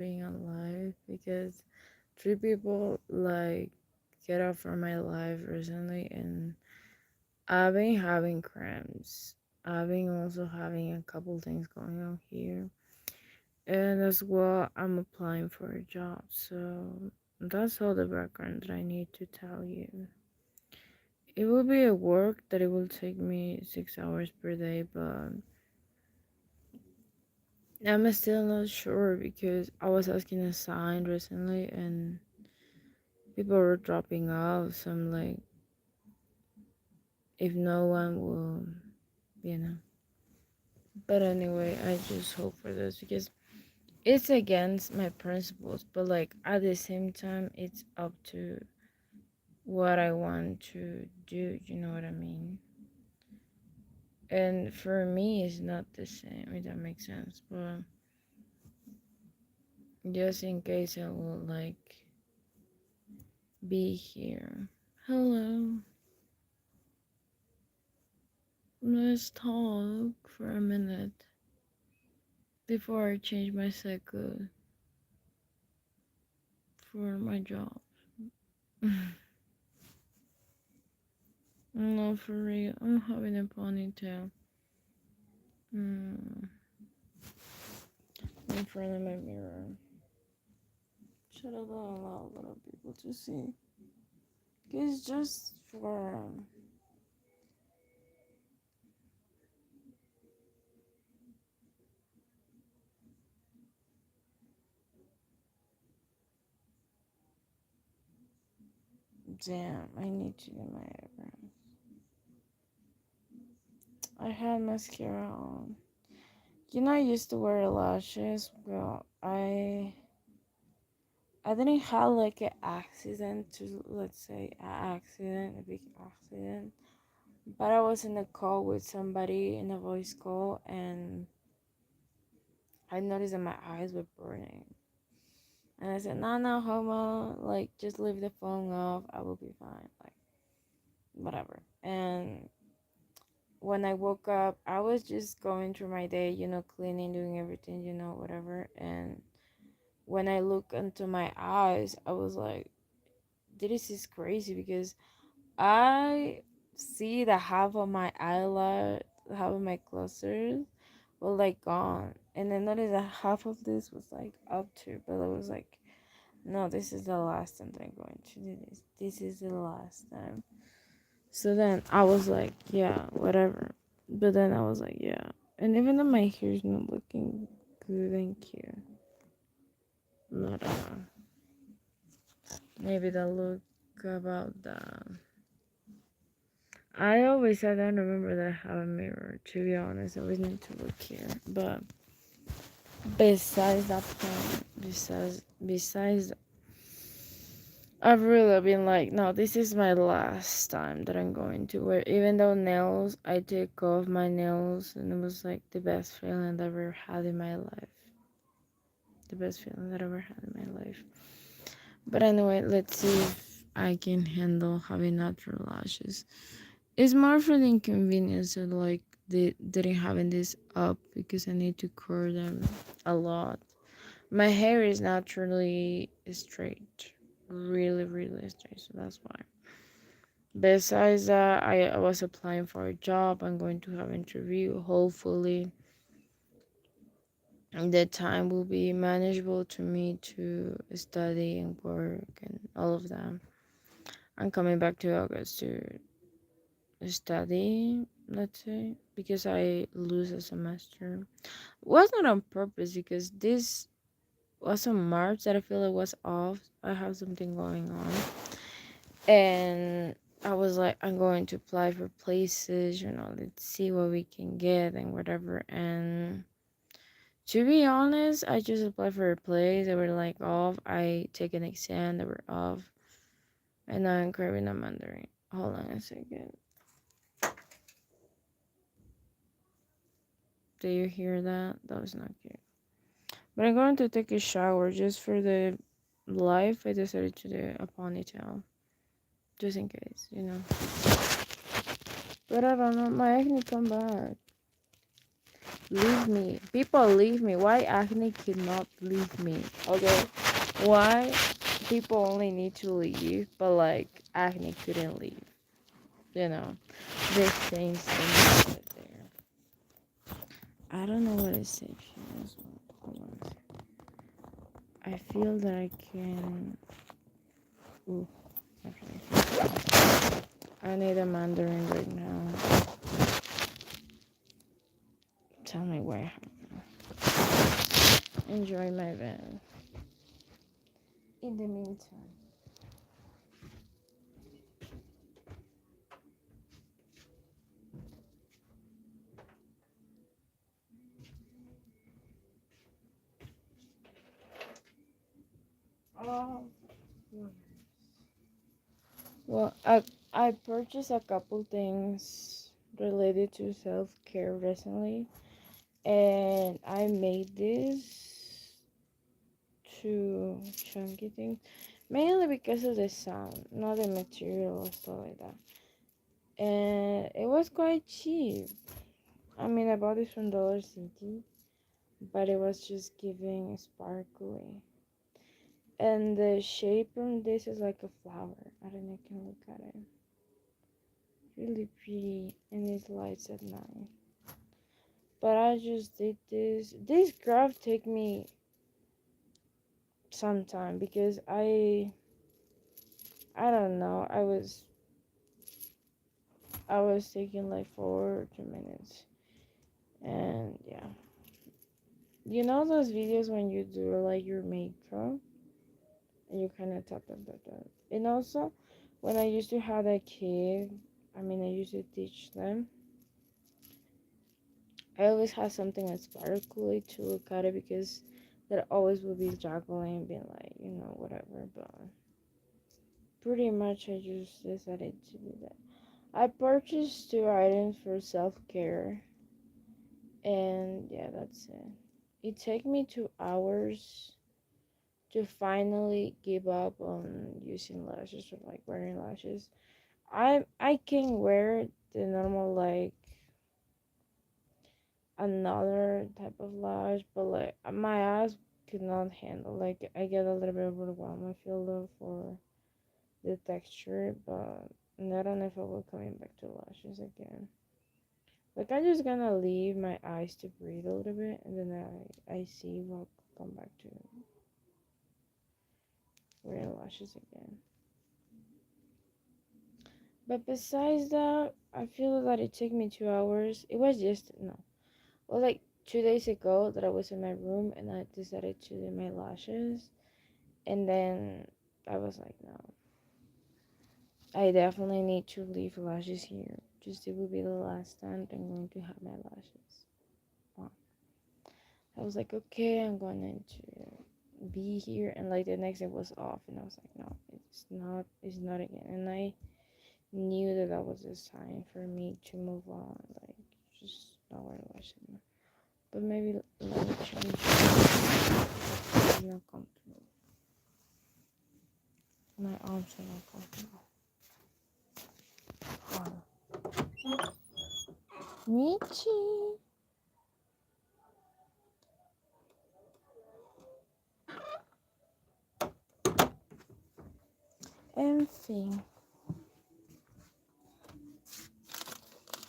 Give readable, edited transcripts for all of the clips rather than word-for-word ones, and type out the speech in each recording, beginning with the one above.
being alive because three people like get out from my life recently, and I've been having cramps. I've been also having a couple things going on here, and as well, I'm applying for a job. So that's all the background that I need to tell you. It will be a work that it will take me 6 hours per day, but I'm still not sure because I was asking a sign recently and people were dropping off. So I'm like, if no one will, you know. But anyway, I just hope for this because it's against my principles, but like at the same time, it's up to what I want to do. You know what I mean? And for me, it's not the same, if that makes sense. But just in case I will like be here. Hello. Let's talk for a minute before I change my cycle for my job. No, for real. I'm having a ponytail. Mm, in front of my mirror. Should have allow little people to see. It's just for damn. I need to do my eyebrows. I had mascara on. You know, I used to wear lashes. Well, I didn't have like an accident to let's say a big accident. But I was in a call with somebody in a voice call and I noticed that my eyes were burning. And I said, no, no, homo, like just leave the phone off, I will be fine. Like whatever. And when I woke up, I was just going through my day, cleaning, doing everything, whatever. And when I look into my eyes, I was like, this is crazy because I see that half of my eyelash, half of my clusters were like gone. And I noticed that half of this was like up to, but I was like, no, this is the last time that I'm going to do this. This is the last time. So then I was like, yeah, whatever. But then I was like, yeah. And even though my hair's not looking good, thank you. Not maybe the look about the. I always said I don't remember that I have a mirror. To be honest, I always need to look here. But besides that point, besides, I've really been like, no, this is my last time that I'm going to wear. Even though nails, I took off my nails, and it was like the best feeling I've ever had in my life. The best feeling that I ever had in my life. But anyway, let's see if I can handle having natural lashes. It's more for the inconvenience of like the didn't having this up because I need to curl them a lot. My hair is naturally straight, really, really straight, so that's why. Besides that, I was applying for a job. I'm going to have interview. Hopefully, the time will be manageable to me to study and work and all of that. I'm coming back to August to study, let's say, because I lose a semester. It was not on purpose because this was on March that I feel it was off. I have something going on. And I was like, I'm going to apply for places, let's see what we can get and whatever. And to be honest, I just applied for a place. They were like off. I take an exam, they were off. And now I'm craving a mandarin. Hold on a second. Do you hear that? That was not good. But I'm going to take a shower just for the life. I decided to do a ponytail. Just in case. But I don't know. My acne come back. Leave me. People leave me. Why acne cannot leave me? Okay. Why people only need to leave, but like acne couldn't leave. You know, this same thing right there. I don't know what is section is. Hold on. I feel that I can. Ooh, actually, I need a Mandarin right now. Tell me where. Enjoy my van. In the meantime. Oh. Well, I purchased a couple things related to self care recently, and I made this two chunky things mainly because of the sound, not the material or stuff like that. And it was quite cheap. I mean, I bought this from Dollar City, but it was just giving sparkly. And the shape from this is like a flower. I don't know if you can look at it. Really pretty, and it lights at night. But I just did this. This craft take me some time because I don't know. I was taking like 4 or 2 minutes, and yeah. You know those videos when you do like your makeup and you kind of tap. And also, when I used to have a kid, I mean, I used to teach them. I always had something that's sparkly to look at it because there always would be juggling and being like, whatever. But pretty much I just decided to do that. I purchased 2 items for self care, and yeah, that's it. It took me 2 hours to finally give up on using lashes or like wearing lashes. I can wear the normal like another type of lash, but like my eyes could not handle. Like I get a little bit overwhelmed. I feel love for the texture, but I don't know if I will coming back to lashes again. Like I'm just gonna leave my eyes to breathe a little bit, and then I see what come back to wearing lashes again. But besides that, I feel that it took me 2 hours. It was just no, well, like 2 days ago that I was in my room and I decided to do my lashes, and then I was like, no, I definitely need to leave lashes here. Just it will be the last time I'm going to have my lashes. Wow. I was like, okay, I'm going to be here, and like the next day was off, and I was like, no, it's not again, and I knew that that was a sign for me to move on, like just not wear lashes anymore. But maybe let me change. I'm not comfortable. My arms are not comfortable. Michi. Enfim.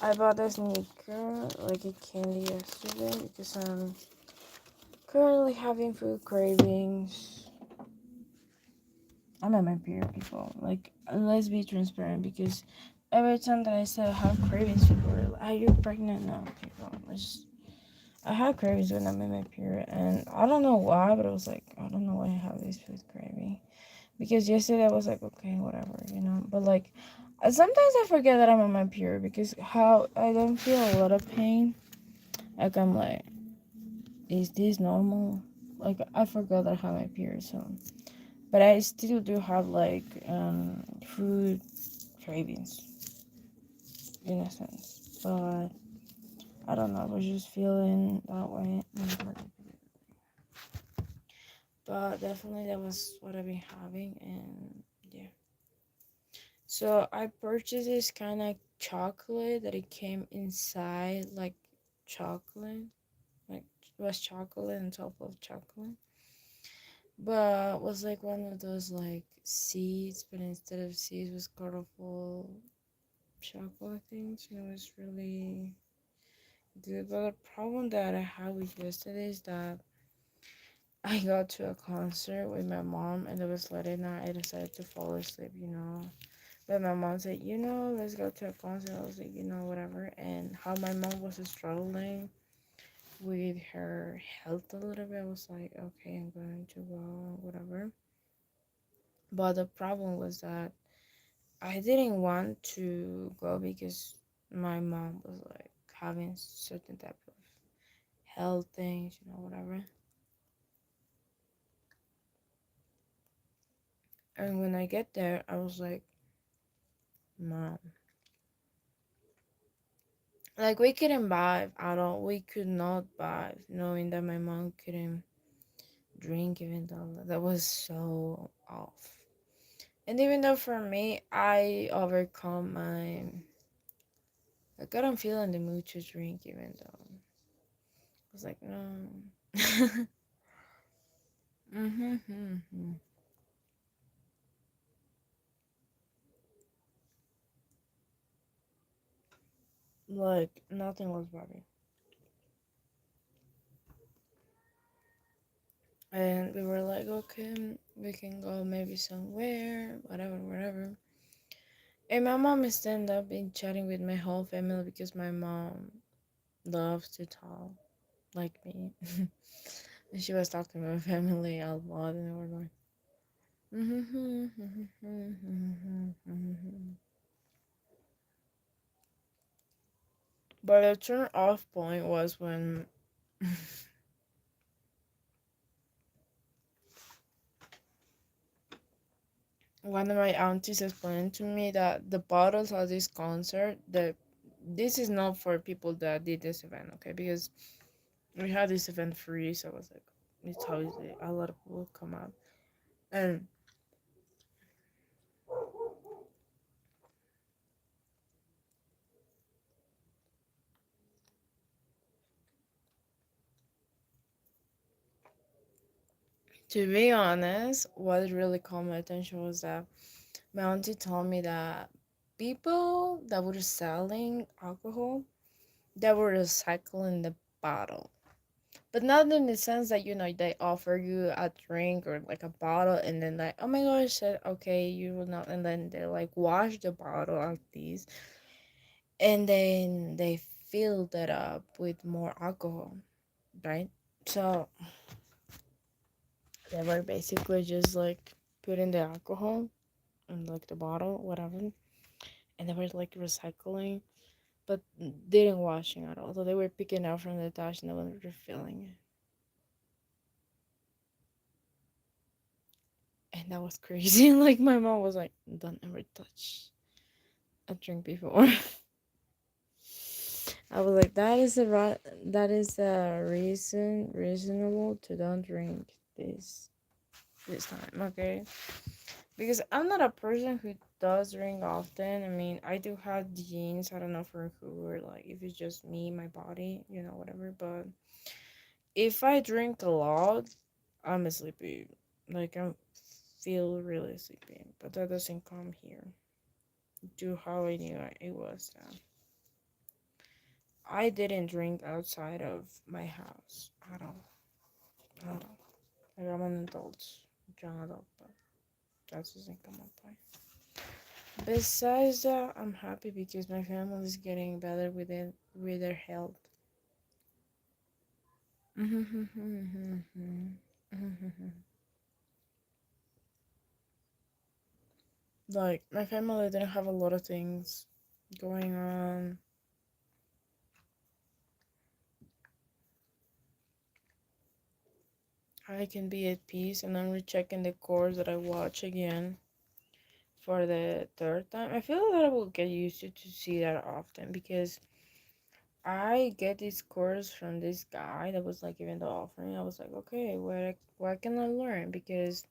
I bought a sneaker, like a candy yesterday, because I'm currently having food cravings. I'm at my period, people. Like, let's be transparent, because every time that I say I have cravings, people are like, are you pregnant? No, people. I have cravings when I'm in my period, and I don't know why, but I was like, I don't know why I have this food craving. Because yesterday I was like, okay, whatever. But like, sometimes I forget that I'm on my period because how I don't feel a lot of pain. Like I'm like, is this normal? Like I forgot that I have my period, so. But I still do have like food cravings in a sense. But I don't know. I was just feeling that way. But definitely that was what I've been having, and yeah. So I purchased this kind of chocolate that it came inside like chocolate. was chocolate on top of chocolate, but it was like one of those like seeds, but instead of seeds was colorful chocolate things. And it was really good. But the problem that I had with yesterday is that I got to a concert with my mom, and it was late at night. I decided to fall asleep. But my mom said, let's go to a concert. I was like, whatever. And how my mom was struggling with her health a little bit, I was like, okay, I'm going to go, whatever. But the problem was that I didn't want to go because my mom was like having certain type of health things, whatever. And when I get there, I was like, Mom, like we couldn't vibe at all. We could not vibe, knowing that my mom couldn't drink, even though that was so off. And even though for me, I overcome my like I don't feel in the mood to drink, even though I was like, no. Mm-hmm. Like nothing was vibing. And we were like, okay, we can go maybe somewhere, whatever, whatever. And my mom stand up and chatting with my whole family because my mom loves to talk like me. And she was talking to my family a lot, and they were like, but the turn off point was when one of my aunties explained to me that the bottles of this concert, that this is not for people that did this event, okay? Because we had this event free, so I was like, it's obviously a lot of people come out. And to be honest, what really caught my attention was that my auntie told me that people that were selling alcohol, that were recycling the bottle. But not in the sense that, they offer you a drink or like a bottle and then like, oh my gosh, said, okay, you will not. And then they like wash the bottle like this. And then they fill that up with more alcohol, right? So they were basically just like putting the alcohol in like the bottle, whatever. And they were like recycling, but didn't washing at all. So they were picking out from the trash and they were refilling it. And that was crazy. Like my mom was like, "Don't ever touch a drink before." I was like, that is a reasonable to don't drink this time, okay? Because I'm not a person who does drink often. I mean, I do have genes. I don't know for who, or like if it's just me, my body, whatever. But if I drink a lot, I'm sleepy. Like I feel really sleepy, but that doesn't come here to how I knew it was. I didn't drink outside of my house at all. At all. Like I'm an adult, young adult, but that doesn't come up. Besides that, I'm happy because my family is getting better with their health. Like my family didn't have a lot of things going on. I can be at peace, and I'm rechecking the course that I watch again for the third time. I feel that I will get used to see that often because I get this course from this guy that was like giving the offering. I was like, okay, what can I learn? Because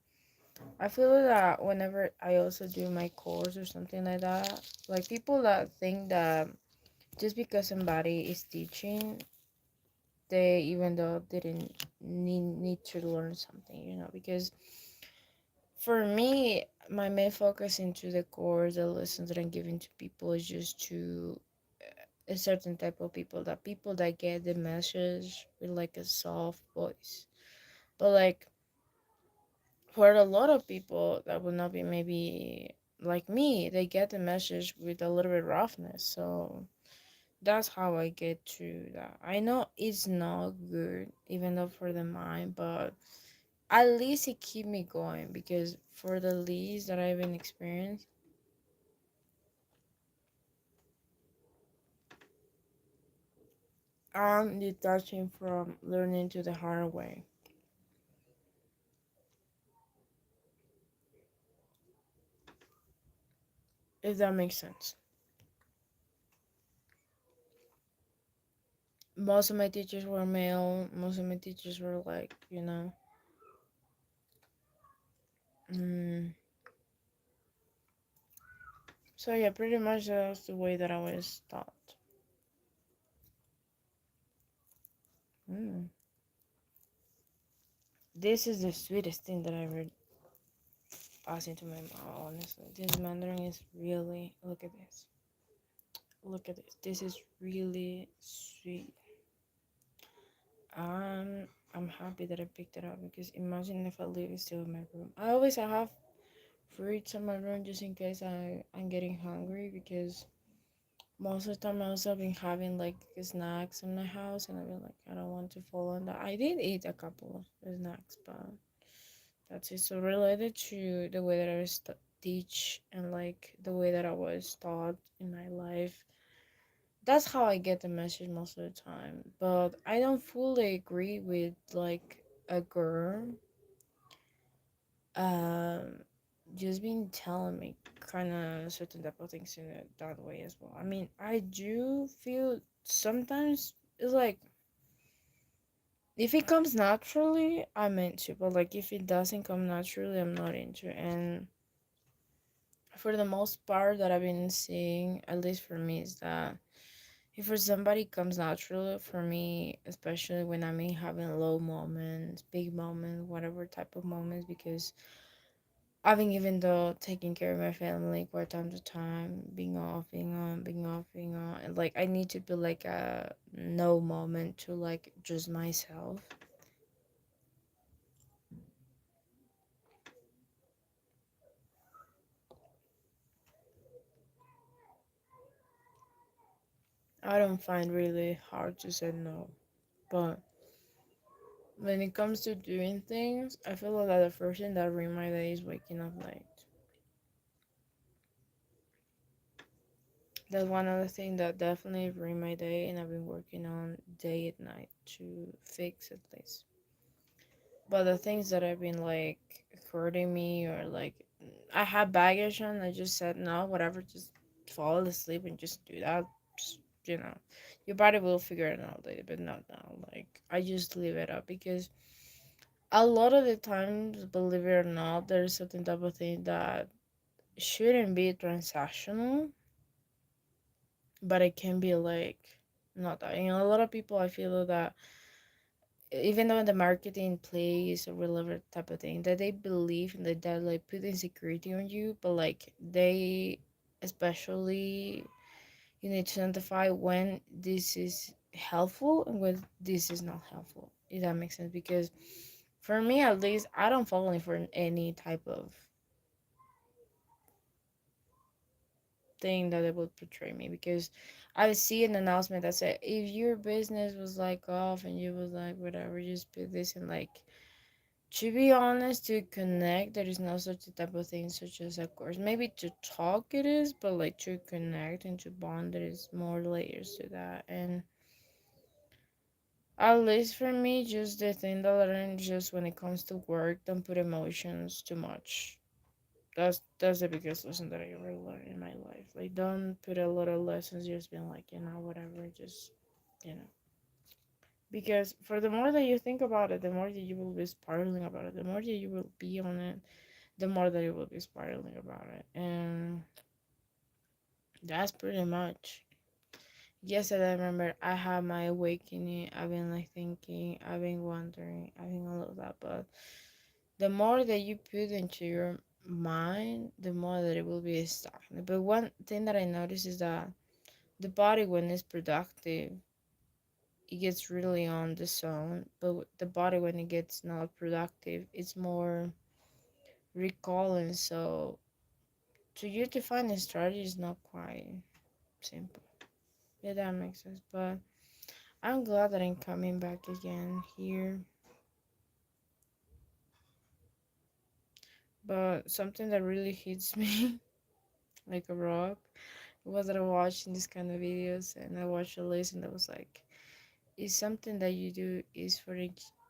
I feel that whenever I also do my course or something like that, like people that think that just because somebody is teaching they even though didn't need to learn something, you know, because for me, my main focus into the course, the lessons that I'm giving to people is just to a certain type of people that get the message with like a soft voice. But like for a lot of people that would not be maybe like me, they get the message with a little bit roughness. So that's how I get to that. I know it's not good, even though for the mind, but at least it keep me going because for the least that I've been experienced, I'm detaching from learning to the hard way. If that makes sense. Most of my teachers were male. Most of my teachers were like, mm. So yeah, pretty much that's the way that I was taught. Mm. This is the sweetest thing that I ever passed into my mouth. Honestly, this Mandarin is really. Look at this. Look at this. This is really sweet. I'm happy that I picked it up because imagine if I leave it still in my room. I have fruits in my room just in case I'm getting hungry because most of the time I also been having like snacks in my house and I've been like I don't want to fall on that. I did eat a couple of snacks, but that's it. So related to the way that I was teach and like the way that I was taught in my life, that's how I get the message most of the time. But I don't fully agree with like a girl um just been telling me kind of certain type of things in that way as well. I mean, I do feel sometimes it's like if it comes naturally, I'm into, but like if it doesn't come naturally, I'm not into. And for the most part that I've been seeing, at least for me, is that if for somebody comes naturally, for me, especially when I'm having low moments, big moments, whatever type of moments, because I've been even though taking care of my family quite time to time, being off, being on, being off, being on, and like I need to be like a no moment to like just myself. I don't find really hard to say no, but when it comes to doing things, I feel like that the first thing that ruin my day is waking up late. That's one other thing that definitely ruined my day, and I've been working on day and night to fix at least. But the things that have been like hurting me or like I had baggage on, I just said no, whatever, just fall asleep and just do that. Just, your body will figure it out later, but not now. Like I just leave it up because a lot of the times, believe it or not, there's certain type of thing that shouldn't be transactional, but it can be like not that. A lot of people I feel that even though the marketing plays a relevant type of thing that they believe in that like put insecurity on you, but like they especially you need to identify when this is helpful and when this is not helpful, if that makes sense. Because for me at least, I don't fall in for any type of thing that it would portray me because I see an announcement that said if your business was like off and you was like whatever, just put this in like. To be honest, to connect, there is no such a type of thing such as a course. Maybe to talk it is, but like to connect and to bond, there is more layers to that. And at least for me, just the thing that I learned just when it comes to work, don't put emotions too much. That's the biggest lesson that I ever learned in my life. Like don't put a lot of lessons just being like, whatever, just you know. Because for the more that you think about it, the more that you will be spiraling about it, the more that you will be on it, the more that it will be spiraling about it. And that's pretty much Yesterday, I remember I had my awakening. I've been like thinking, I've been wondering, I've been all of that. But the more that you put into your mind, the more that it will be stagnant. But one thing that I noticed is that the body, when it's productive, it gets really on the zone. But the body, when it gets not productive, it's more recalling. So to you to find a strategy is not quite simple. Yeah, that makes sense. But I'm glad that I'm coming back again here. But something that really hits me like a rock was that I watching this kind of videos and I watched a list and I was like, is something that you do is for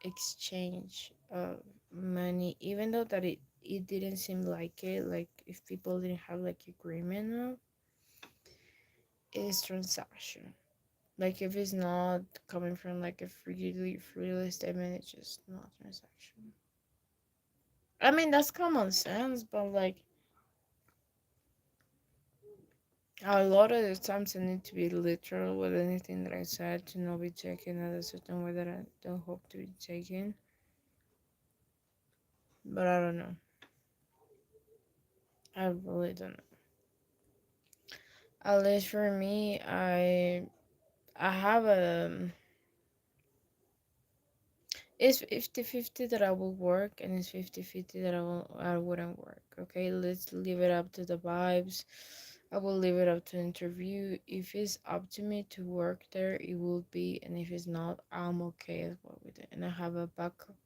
exchange of money, even though that it didn't seem like it, like if people didn't have like agreement of, is transaction. Like if it's not coming from like a freely statement, it's just not transaction. I mean that's common sense, but like a lot of the times I need to be literal with anything that I said to not be taken at a certain way that I don't hope to be taken. But I don't know. I really don't know. At least for me, I have a it's 50-50 that I will work and it's 50-50 that I wouldn't work. Okay, let's leave it up to the vibes. I will leave it up to interview. If it's up to me to work there, it will be, and if it's not, I'm okay as well with it. And I have a backup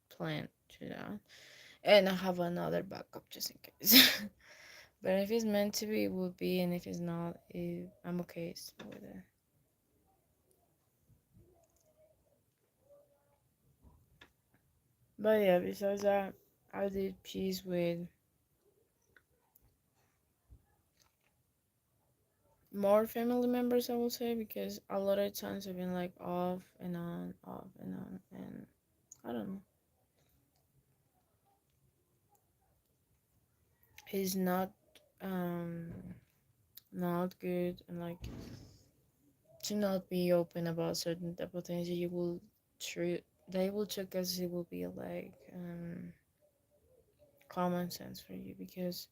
plan to that, and I have another backup just in case. But if it's meant to be, it will be, and if it's not, I'm okay with it. But yeah, besides that, I did peace with more family members, I will say, because a lot of times I've been like off and on, and I don't know. It's um not good, and like to not be open about certain type of things that you will treat they will check as it will be like common sense for you, because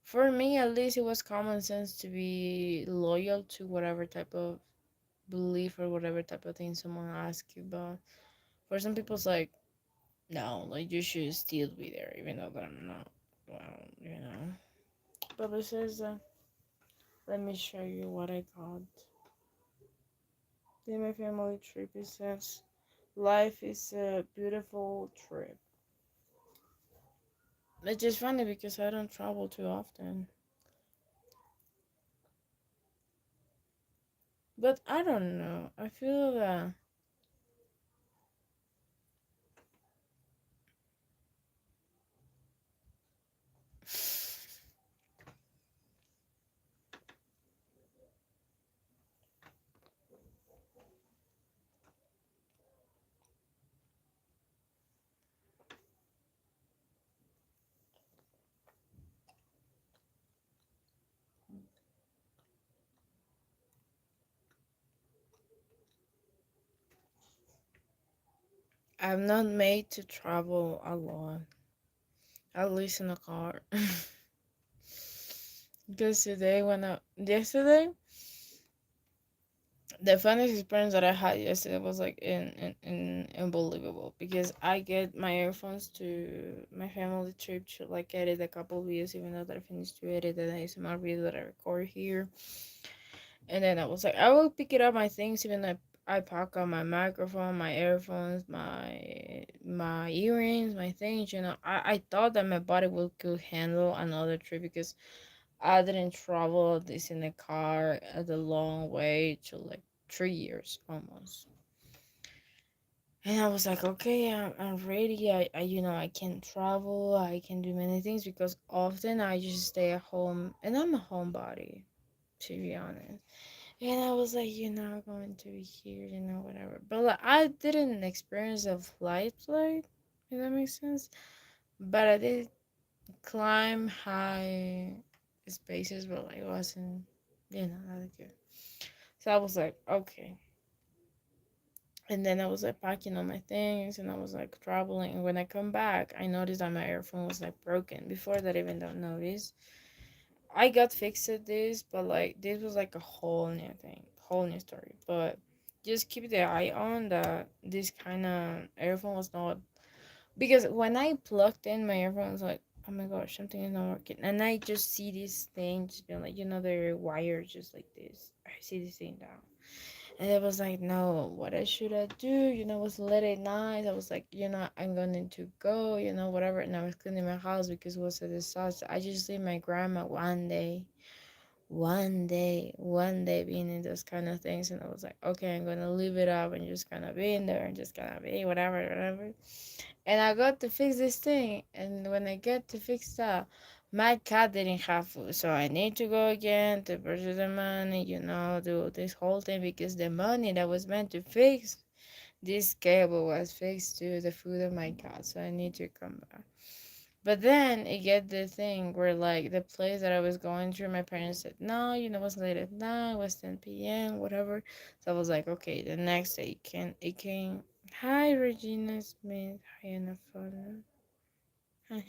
for me at least it was common sense to be loyal to whatever type of belief or whatever type of thing someone asks you about. For some people, it's like, no, like you should still be there, even though that I'm not. Well, you know. But besides that, let me show you what I got. In my family trip, it says, life is a beautiful trip. It's just funny because I don't travel too often. But I don't know. I feel that I'm not made to travel a lot. At least in a car. Because yesterday, the funniest experience that I had yesterday was like in unbelievable, because I get my earphones to my family trip to like edit a couple videos, even though that I finished to edit the ASMR video that I record here. And then I was like, I will pick it up my things, even though I pack up my microphone, my earphones, my earrings, my things. I thought that my body would could handle another trip, because I didn't travel this in a car the long way to like 3 years almost. And I was like, okay, I'm ready. I can travel. I can do many things, because often I just stay at home, and I'm a homebody, to be honest. And I was like, I'm going to be here, whatever. But like, I didn't experience a flight, if that makes sense. But I did climb high spaces, but like, it wasn't. Not good. So I was like, okay. And then I was like packing all my things and I was like traveling. And when I come back, I noticed that my earphone was like broken. Before that, I even don't notice. I got fixed at this, but like this was like a whole new thing, whole new story. But just keep the eye on that this kind of earphone was not, because when I plugged in my earphone, I was like, oh my gosh, something is not working. And I just see this thing just being like, the wire just like this. I see this thing down. And it was like, no, what I should I do? Was late at night. I was like, I'm going to go, whatever. And I was cleaning my house because it was a disaster. I just leave my grandma one day being in those kind of things. And I was like, okay, I'm going to leave it up and just gonna be in there and just gonna be whatever. And I got to fix this thing. And when I get to fix that, my cat didn't have food. So I need to go again to purchase the money, do this whole thing because the money that was meant to fix this cable was fixed to the food of my cat. So I need to come back. But then it get the thing where like the place that I was going to, my parents said, no, it was late at night, it was 10 p.m., whatever. So I was like, okay, the next day it came. Hi, Regina Smith. Hi, Anna Fowler. Hi.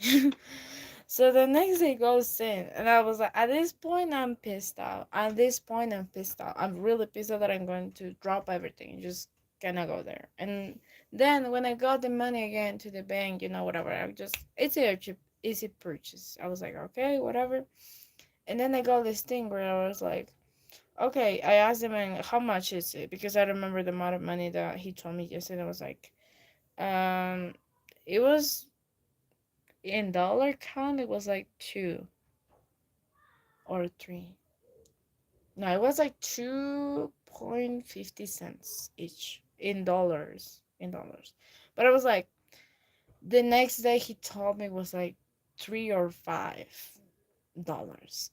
So the next day goes in, and I was like, at this point, I'm pissed out. At this point, I'm pissed out. I'm really pissed out that I'm going to drop everything and just gonna go there. And then when I got the money again to the bank, whatever, it's a cheap, easy purchase. I was like, okay, whatever. And then I got this thing where I was like, okay, I asked him, and how much is it? Because I remember the amount of money that he told me yesterday. I was like, um, it was in dollar count, it was like 2 or 3. No, it was like 2.50 cents each in dollars. In dollars. But I was like, the next day he told me it was like $3 or $5.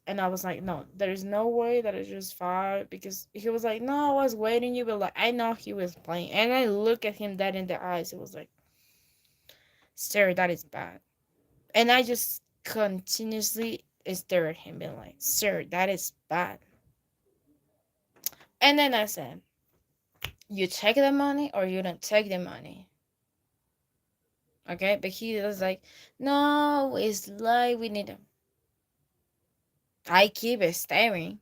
And I was like, no, there's no way that it's just five, because he was like, no, I was waiting you, but like I know he was playing. And I look at him dead in the eyes. It was like, sir, that is bad. And I just continuously stare at him, being like, sir, that is bad. And then I said, you take the money or you don't take the money. Okay? But he was like, no, it's like we need. I keep staring.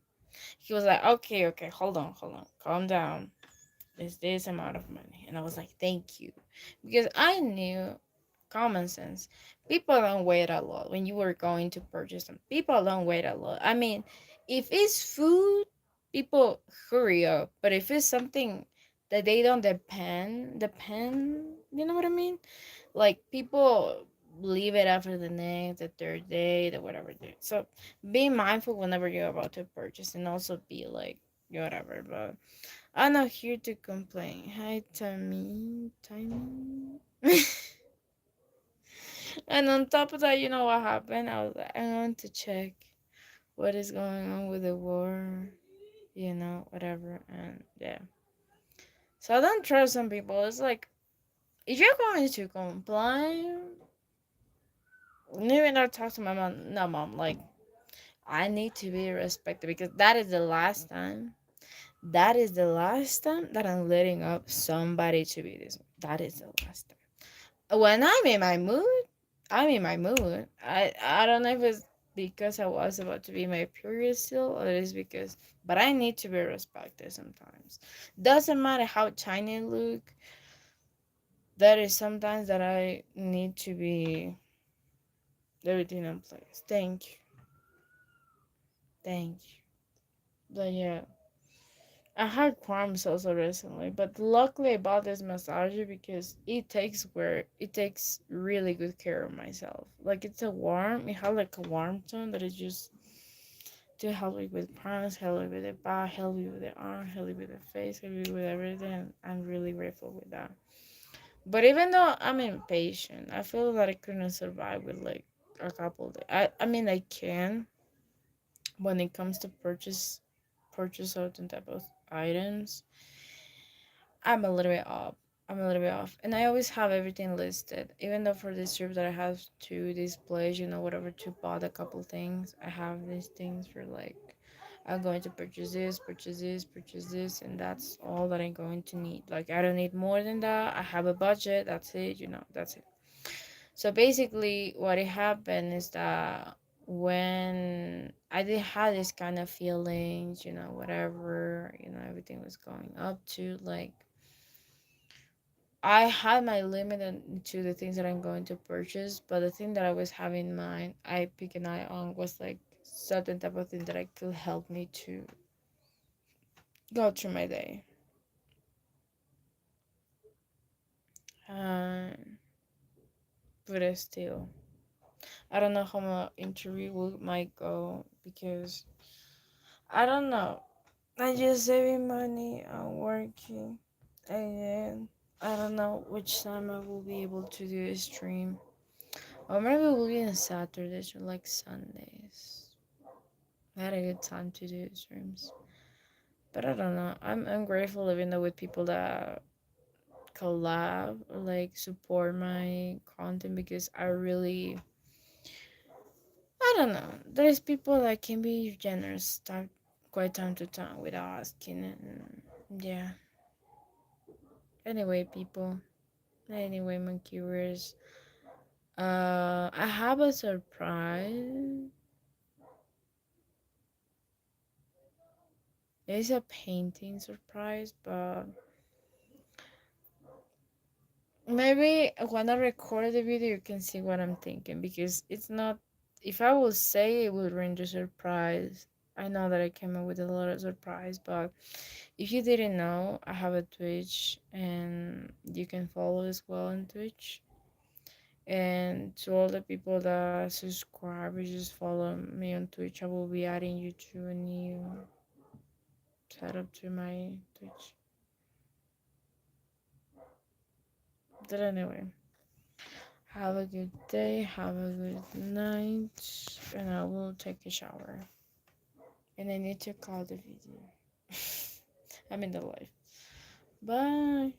He was like, okay, hold on, calm down. It's this amount of money. And I was like, thank you. Because I knew common sense. People don't wait a lot when you were going to purchase them. People don't wait a lot. I mean, if it's food, people hurry up. But if it's something that they don't depend, you know what I mean? Like people leave it after the third day, the whatever day. So be mindful whenever you're about to purchase, and also be like whatever. But I'm not here to complain. Hi, Tammy. And on top of that, you know what happened? I was like, I want to check what is going on with the war, whatever. And yeah. So I don't trust some people. It's like, if you're going to complain, maybe not talk to my mom. No, mom, like, I need to be respected because that is the last time. That is the last time that I'm letting up somebody to be this. That is the last time. When I'm in my mood, I'm in my mood. I don't know if it's because I was about to be my period still, or it is because, but I need to be respected sometimes. Doesn't matter how tiny I look. There is sometimes that I need to be everything in place. Thank you. But yeah, I had cramps also recently, but luckily I bought this massager because it takes really good care of myself. Like it has like a warm tone that is just to help me with cramps, help me with the back, help me with the arm, help me with the face, help me with everything. I'm really grateful with that. But even though I'm impatient, I feel that I couldn't survive with like a couple days. I mean I can when it comes to purchase certain type of items. I'm a little bit off. I'm a little bit off. And I always have everything listed. Even though for this trip that I have to this place, whatever, to buy a couple things, I have these things for like I'm going to purchase this, and that's all that I'm going to need. Like, I don't need more than that. I have a budget, that's it, that's it. So basically, what it happened is that when I did have this kind of feelings, whatever, everything was going up to, like, I had my limit to the things that I'm going to purchase, but the thing that I was having in mind, I pick an eye on, was like certain type of thing that I could help me to go through my day. Um, but still, I don't know how my interview might go because I don't know. I just saving money, I'm working, and then I don't know which time I will be able to do a stream. Or maybe it will be on Saturdays or like Sundays. I had a good time to do streams. But I don't know. I'm grateful living though with people that collab or like support my content because I don't know. There's people that can be generous quite time to time without asking, and yeah. Anyway, people. Anyway, my viewers. I have a surprise. It's a painting surprise, but maybe when I record the video, you can see what I'm thinking because it's not. If I will say it would ruin the surprise. I know that I came up with a lot of surprise, but if you didn't know, I have a Twitch and you can follow as well on Twitch. And to all the people that subscribe, just follow me on Twitch. I will be adding you to a new setup to my Twitch. But anyway. Have a good day, have a good night, and I will take a shower. And I need to call the video. I'm in the live. Bye.